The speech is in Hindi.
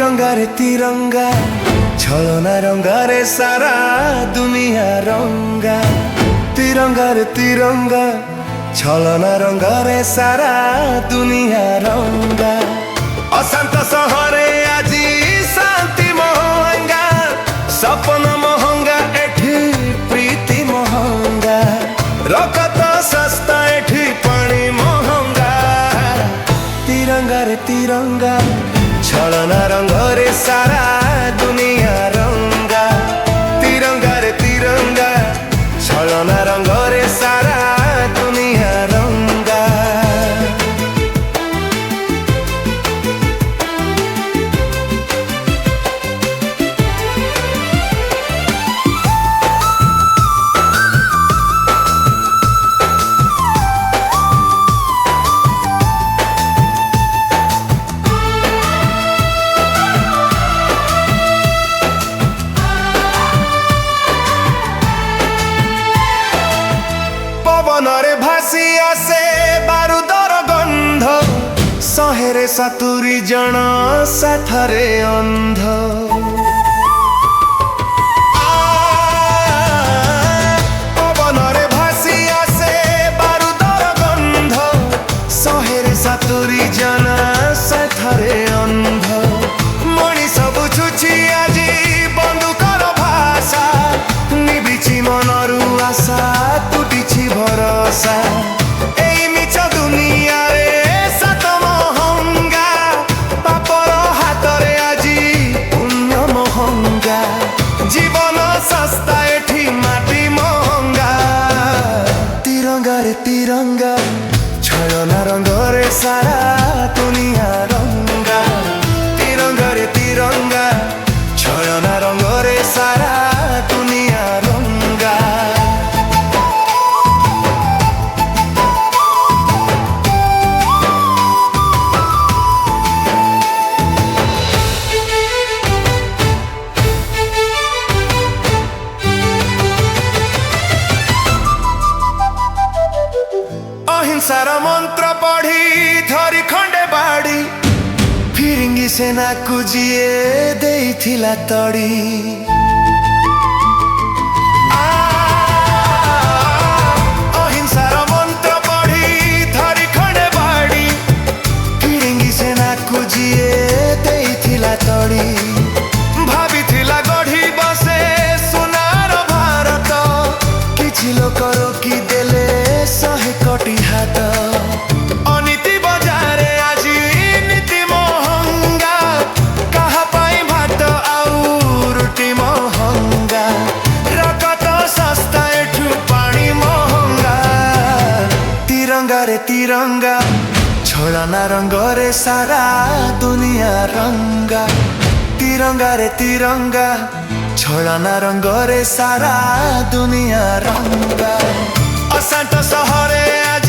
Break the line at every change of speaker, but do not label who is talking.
तिरंगा छलना रंगा रे सारा दुनिया रंगा। तिरंगा रे तिरंगा छलना रंगा रे सारा दुनिया रंगा। अशांत सहरे आजी शांति महंगा, सपन महंगा एठी प्रीति महंगा। रकत सस्ता एठी पानी महंगा। तिरंगा रे तिरंगा छलना रंग रे सारा दुनिया रंगा। तिरंगा रे तिरंगा छलना रंग रे सारा दुनिया रंगा। पवनरे भासी आसे बारूदर गंध, शहेरे 70 जन साथरे अंध। पवनरे भासी आसे बारूदर गंध, शहेरे 70 जन साथरे अंध। मनीष बुझुछि आजी बंदुकर भाषा, निबिछि मनरु आशा तुटिछि भरोसा। एई मिछ दुनिया रे सात महंगा, पापर हातरे आजी पुण्य महंगा। जीवन सस्ता एठी माटी महंगा। तिरंगा रे तिरंगा छलना रंग रे सारा दुनिया रंगा। तिरंगा रे तिरंगा छलना रंग रे सारा दुनिया रंगा। अहिंसार मंत्र पढ़ी धरी खंडे बाड़ी, फिरिंगी सेना को जिए देइथिला तड़ी। अहिंसार मंत्र पढ़ी धरी खंडे बाड़ी, फिरिंगी सेना को जिए देइथिला तड़ी। भाबिथिला गढ़ी बसे सोनार भारत, किछि लोक रोकी देले सहे कटी हाथ। अनीति बजारे आजी नीति महंगा, कहा पाई भात आउ रुटी महंगा। रकत सस्ता एठू पानी महंगा। तिरंगा रे तिरंगा छलना रंग रे सारा दुनिया रंगा। तिरंगा रे तिरंगा छलना रंग रे सारा दुनिया रंगा। अशांत सहरे आज